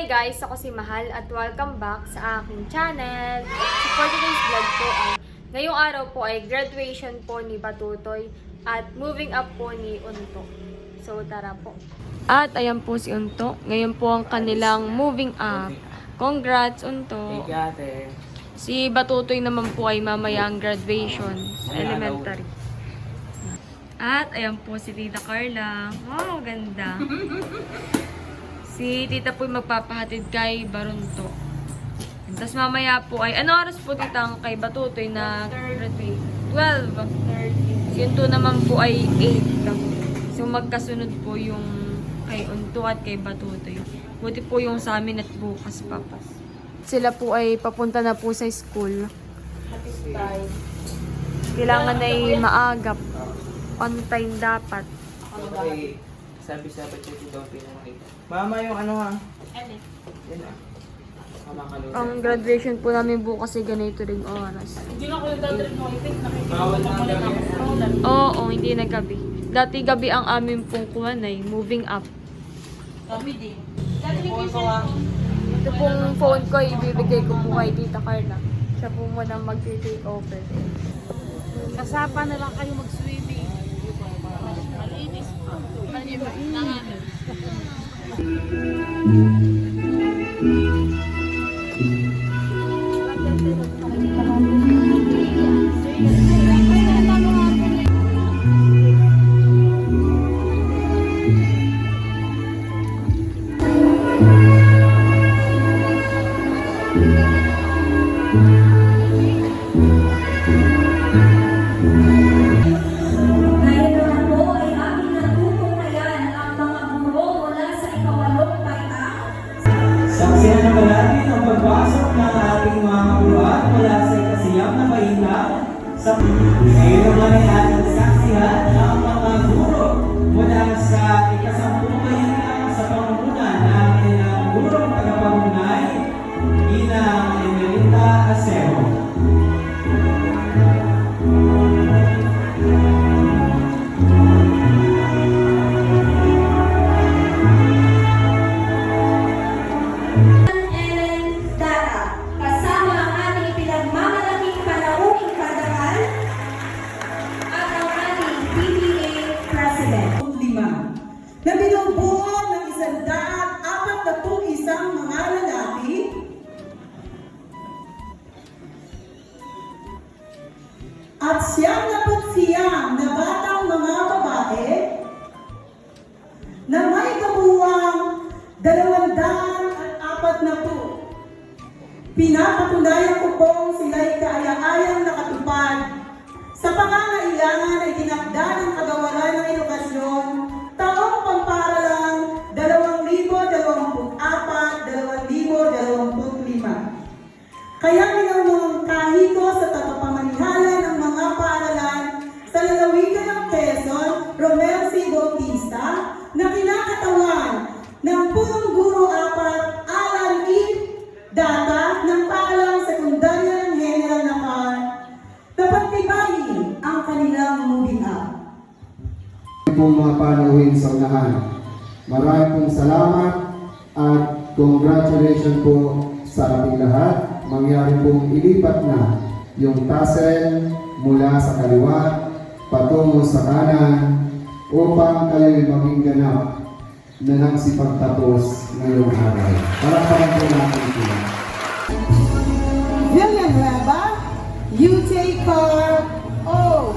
guys! Ako si Mahal at welcome back sa aking channel. So for today's vlog po ay, ngayong araw po ay graduation po ni Batutoy at moving up po ni Unto. So tara po. At ayan po si Unto. Ngayon po ang kanilang moving up. Congrats Unto! Si Batutoy naman po ay mamaya ang graduation sa elementary. At ayan po si Tita Carla. Wow, ganda. Si Tita po magpapahatid kay Barunto. Tapos mamaya po ay, ano oras po Tita ang kay Batutoy na graduate? 12. Si Unto naman po ay 8. So magkasunod po yung kay Unto at kay Batutoy. Buti po yung sa amin at bukas pa po. Sila po ay papunta na po sa school. Kailangan ay maagap. On time dapat. Okay. Sabi-sabi ko ito daw pinamahita. Mama yung ano ha? Ano? Yan ah. Ang graduation po namin bukas ay ganito ring oras. Hindi na ko yung dadalhin mo. I think Bawal na gabi. Oo, hindi na gabi. Dati gabi ang amin pong kuhan ay moving up. Kami din. Ito pong phone ko, ibibigay ko po kay Tita Carla. Siya po muna mag-take over. Kasapa na lang kayo mag-swimming. Malinis pa. Saksihan na natin ang pagbasok ng ating mga kabuhat mula sa ikasiyam na mahina. Ngayon naman ay ating saksihan ang mga guro mula sa ikasampung mahina sa pangunguna ng ilang gurong tagapagunay bilang Emerita Acero. Na binubuo ng 141 mga lalaki at 99 na batang mga babae na may kabuuang 240. Pinapatunayan ko pong sila'y kaaya-ayang nakatupad sa pangangailangan ay tinakda ng kagawaran ng edukasyon taong pamparalang 2024-2025. Kaya minumungkahi ko sa tagapamanihala ng mga paaralan sa lalawigan ng Quezon, Romel C. Bautista, na kinakatawan ng punong guro 4, Alan E. Data ng Paaralang Sekundarya ng General Nakar, na pagtibayin ang kanilang moving up. Pong mga panuhin sa unahan. Maraming pong salamat at congratulations po sa ating lahat. Mangyari pong ilipat na yung tassel mula sa kaliwa patungo sa kanan upang kayo'y maging ganap na nagsipagtapos ngayong araw. Palakpakan po natin sila. Villanueva, UJ-CAR O.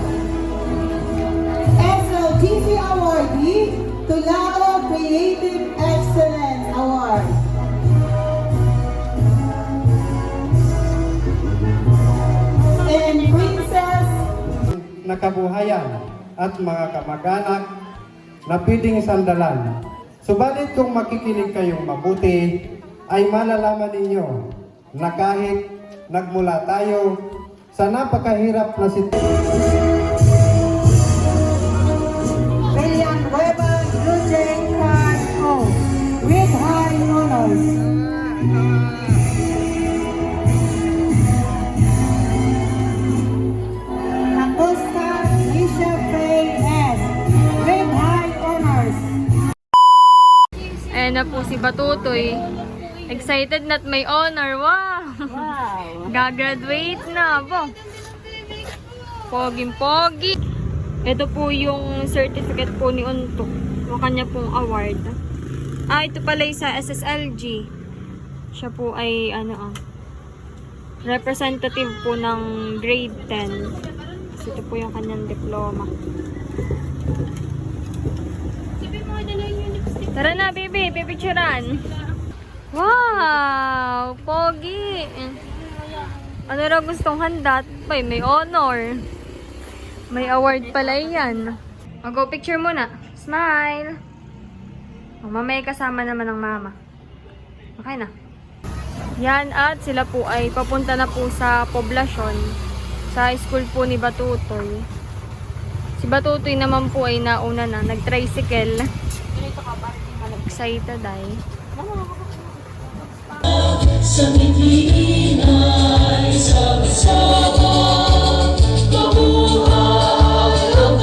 SLTC Awardee, Tulao Creative Excellence Award. And Princess nakabuhayan at mga kamag-anak na pwedeng sandalan. Subalit kung makikinig kayong mabuti, ay malalaman ninyo na kahit nagmula tayo sa napakahirap na sitwasyon. Villanueva, UJ-CAR O. With high honors. Acosta Isha Faye S. With high honors. Ayan na po si Batutoy. Excited na't may honor. Wow! Wow. Gagraduate na po. Poging-pogi. Ito po yung certificate po ni Unto. Yung kanya pong award. Ito pala yung sa SSLG. Siya po ay representative po ng grade 10. So, ito po yung kanyang diploma. Tara na, baby. Pipicturan. Wow! Pogi! Ano raw gustong handa? May honor. May award pala yan. Go picture muna. Smile! Mamaya kasama naman ng mama. Okay na. Yan, at sila po ay papunta na po sa poblasyon. Sa school po ni Batutoy. Si Batutoy naman po ay nauna na. Nag-tricycle. Excited ay. Sa ngiti ay sama-sama mabuhay ang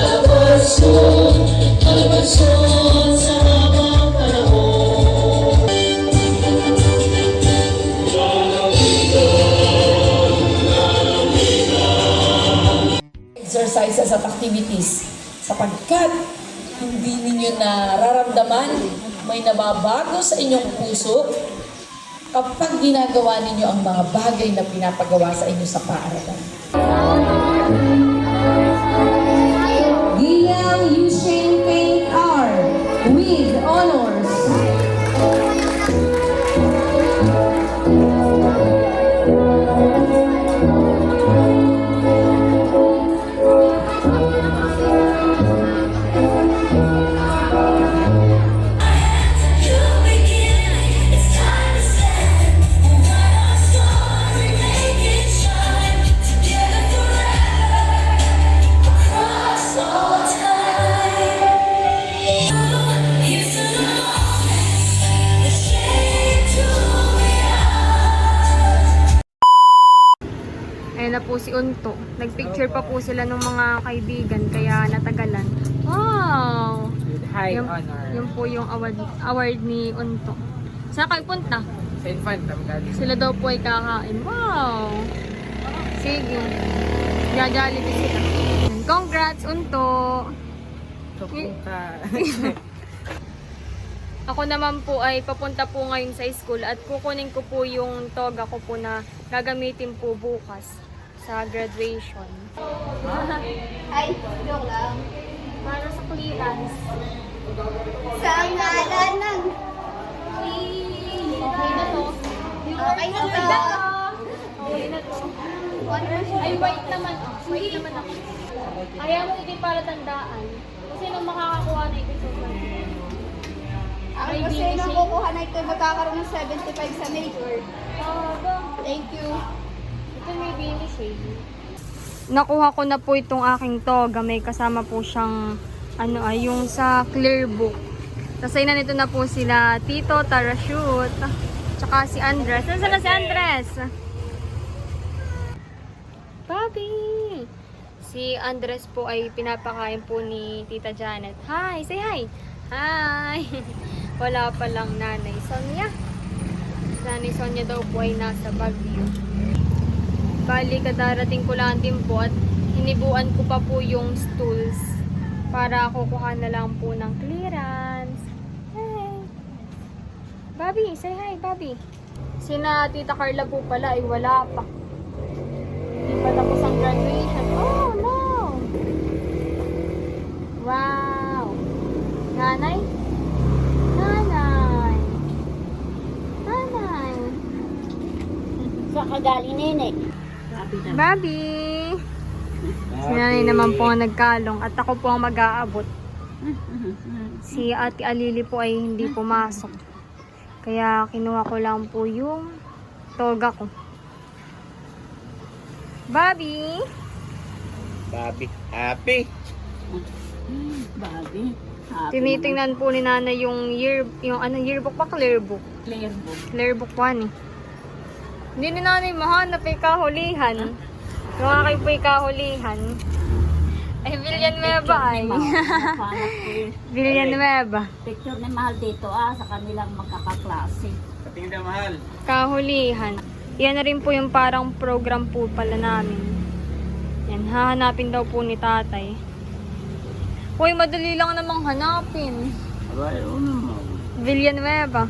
kalbason sa habang panahon. Exercises at activities sapagkat hindi ninyo nararamdaman may nababago sa inyong puso kapag ginagawa ninyo ang mga bagay na pinapagawa sa inyo sa paaralan. Gilang Yusheng Peng R. with honors. Ayan na po si Unto. Nagpicture pa po sila ng mga kaibigan kaya natagalan. Wow! High Yung, honor. yung po yung award ni Unto. Saan kayo punta? Sa Infantam galing. Sila daw po ay kakain. Wow! Sige. Gajalibi sila. Congrats, Unto! Pupunta. Ako naman po ay papunta po ngayon sa school at kukunin ko po yung toga ko po na gagamitin po bukas sa graduation. Ay, joke lang. Para sa clearance. Sa ngalan ng... Okay na to. Okay na to. Okay na to. Ay, white naman. White naman ako. Ayaw mo hindi para tandaan. Kasi nung makakakuha na ito sa Ang May kasi binigay. nakukuha na ito, magkakaroon ng 75 sa major. ba? Thank you. Ito may binis eh. Nakuha ko na po itong aking toga. May kasama po siyang yung sa clear book. Tasay na nito na po sila Tito, Tarashoot, tsaka si Andres. Nasaan na si Andres? Bobby! Si Andres po ay pinapakain po ni Tita Janet. Hi! Say hi! Hi! Wala pa lang Nanay Sonia. Nanay Sonia daw po ay nasa Baguio. Bali, kadarating ko lang din po at hinibuan ko pa po yung stools para kukuha na lang po ng clearance. Hey! Bobby, say hi, Bobby. Sina Tita Carla po pala ay wala pa. Hindi pa tapos ang graduation. Oh, no! Wow! Nanay? Nanay! Nanay! Saan ka galing, nene? Bobby! Si nanay naman po ang nagkalong at ako po ang mag-aabot. Si Ate Alili po ay hindi pumasok. Kaya kinuha ko lang po yung toga ko. Bobby! Bobby. Happy. Babi. Tinitingnan po ni nanay yung yearbook pa, clear book. Clear book. Clear book 1 eh. Hindi ni nanay mahanap ay kahulihan. Kung aking po ay kahulihan. Ay, Villanueva ay. Villanueva. Picture ni Mahal dito sa kanilang magkakaklase. Patingin daw, mahal. Kahulihan. Yan na rin po yung parang program po pala namin. Yan, hahanapin daw po ni tatay. Uy, madali lang namang hanapin. Aba, yun naman. Villanueva.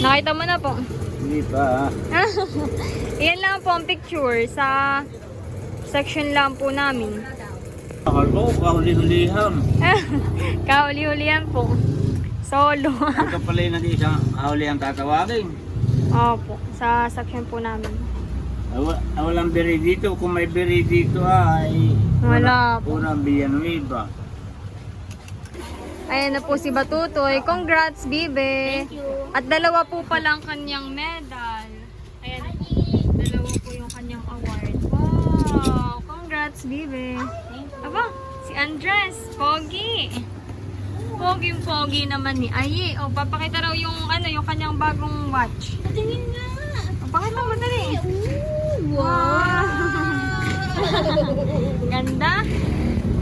Nakita mo na po. Hindi pa. Yan lang po ang picture sa section lang po namin. Akal ko, kahuli-hulihan. Kahuli-hulihan po. Solo. Ito pala yung nag-isang kahuli ang tatawagin. Opo, sa section po namin. Walang beri dito. Kung may beri dito ay Wala po. Purang Villanueva. Ayan na po si Batutoy. Congrats, Bibe. At dalawa po palang kanyang medal. Ayan, dalawa po yung kanyang award. Wow, congrats, Bibe. Aba, si Andres, Pogi. Pogi naman ni Ayi. O, papakita raw yung yung kanyang bagong watch. Tingin nga. O, pakita mo dali. Wow. Ganda.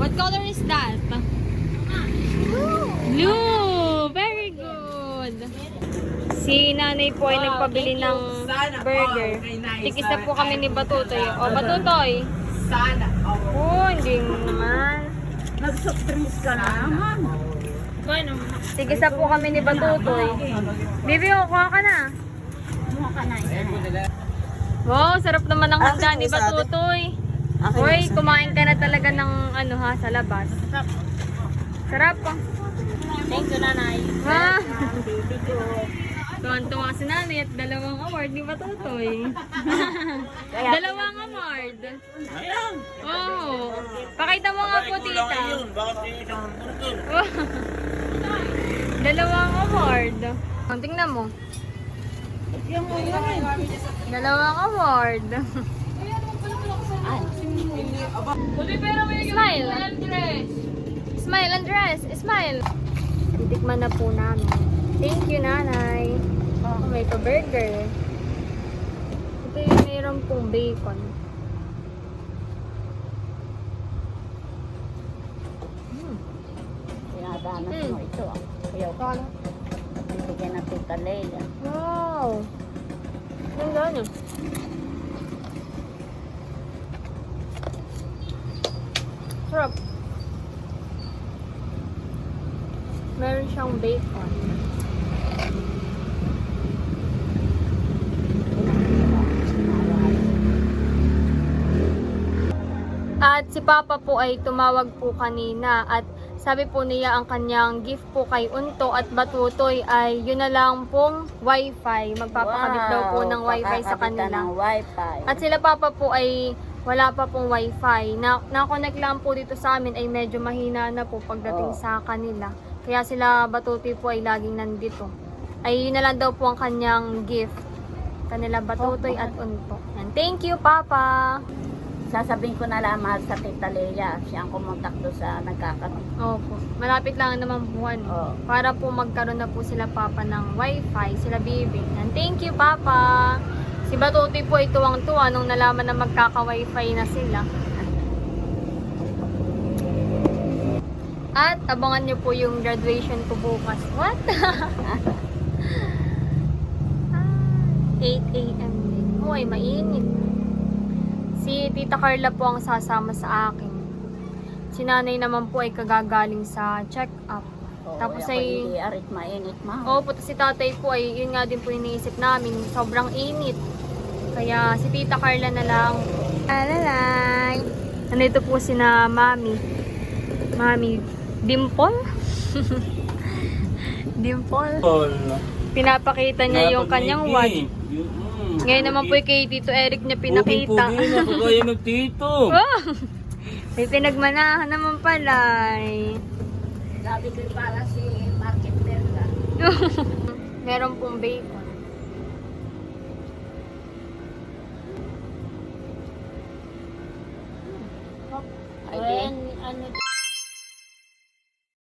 What color is that? Blue! Very good! Si nanay po ay nagpabili ng burger. Tikis na po kami ni Batutoy. O, Batutoy! Sana. Oh, hindi naman. Nag-surprise ka na naman. Tikis na po kami ni Batutoy. Bibi, kuha ka na. Mukha ka na. Wow, sarap naman ang handa ni Batutoy. Hoy, kumain ka na talaga ng sa labas. Sarap pa. Thank you, nanay. Ah! Tuwan-tuwa si nanay at dalawang award ni Batutoy. Dalawang award. Ayan. Oh, pakita mo nga po, tita. Bakit yung isang burger? Dalawang award. Tingnan mo. Dalawang award. Smile. Smile, Andres. Smile. Titikman na po namin. Thank you, nanay. Oh, may pa-burger. Ito yung mayroon pong bacon. Pinadanas mo ito. Ayaw ko. Bibigyan na Tita Leia. Wow. Ang gano'n. Sarap. Meron siyang bacon. At si Papa po ay tumawag po kanina at sabi po niya ang kanyang gift po kay Unto at Batutoy ay yun na lang pong wifi. Magpapakabit daw po ng wifi sa kanila. Ng wifi. At sila Papa po ay wala pa pong wifi. Na-connect lang po dito sa amin ay medyo mahina na po pagdating sa kanila. Kaya sila Batutoy po ay laging nandito. Ay yun na lang daw po ang kanyang gift. Kanila Batutoy at Unto. And thank you, Papa! Sasabihin ko na lamang sa Tita Leia. Siya ang kumontak doon sa nagkakaroon. Opo. Malapit lang naman buwan. Oo. Para po magkaroon na po sila Papa ng wifi, sila Bibi. And thank you, Papa! Si Batutoy po ay tuwang-tuwa nung nalaman na magkaka-wifi na sila. At abangan nyo po yung graduation ko bukas. What? 8 a.m. din. Uy, mainit. Si Tita Carla po ang sasama sa akin. Si nanay naman po ay kagagaling sa check-up. Tapos ay... arit mainit ma. Opo, si tatay po ay yun nga din po iniisip namin. Sobrang init. Kaya si Tita Carla na lang. Alalay! Nandito po si na Mami. Mami Dimple? Dimple? Pinapakita niya yung kanyang watch. Ngayon naman po kay Tito Eric niya pinakita. Pugi na, kagaya ng tito. Oh! May pinagmanahan naman pala. Sabi ko para si Market Delta. Meron pong bacon. Ay, ano